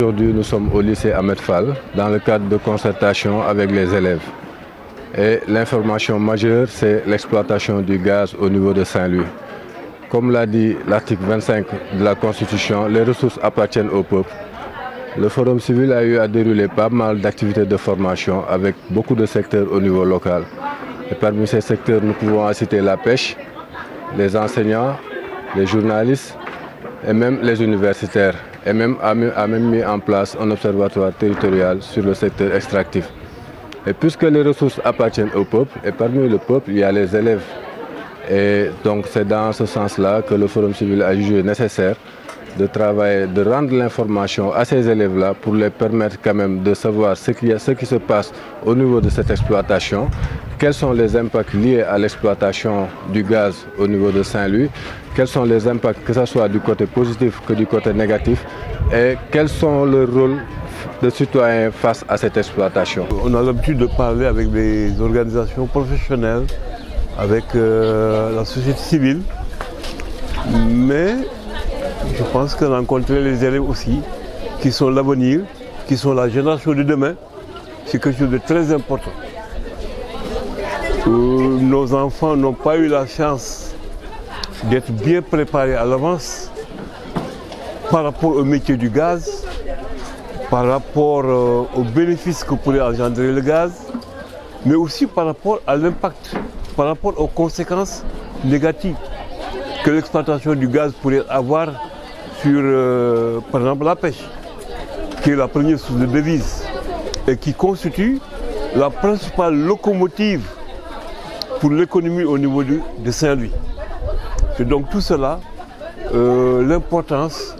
Aujourd'hui, nous sommes au lycée Ahmed Fall dans le cadre de concertation avec les élèves. Et l'information majeure, c'est l'exploitation du gaz au niveau de Saint-Louis. Comme l'a dit l'article 25 de la Constitution, les ressources appartiennent au peuple. Le Forum civil a eu à dérouler pas mal d'activités de formation avec beaucoup de secteurs au niveau local. Et parmi ces secteurs, nous pouvons citer la pêche, les enseignants, les journalistes et même les universitaires. Et même a même mis en place un observatoire territorial sur le secteur extractif. Et puisque les ressources appartiennent au peuple, et parmi le peuple, il y a les élèves. Et donc c'est dans ce sens-là que le Forum civil a jugé nécessaire de travailler, de rendre l'information à ces élèves-là pour les permettre quand même de savoir ce qui se passe au niveau de cette exploitation, quels sont les impacts liés à l'exploitation du gaz au niveau de Saint-Louis, quels sont les impacts, que ce soit du côté positif que du côté négatif, et quels sont leurs rôles de citoyens face à cette exploitation. On a l'habitude de parler avec des organisations professionnelles, avec la société civile, mais je pense que rencontrer les élèves aussi, qui sont l'avenir, qui sont la génération de demain, c'est quelque chose de très important. Nos enfants n'ont pas eu la chance d'être bien préparés à l'avance par rapport au métier du gaz, par rapport aux bénéfices que pourrait engendrer le gaz, mais aussi par rapport à l'impact, par rapport aux conséquences négatives que l'exploitation du gaz pourrait avoir sur, par exemple, la pêche, qui est la première source de devises et qui constitue la principale locomotive pour l'économie au niveau de Saint-Louis. C'est donc tout cela l'importance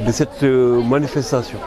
de cette manifestation.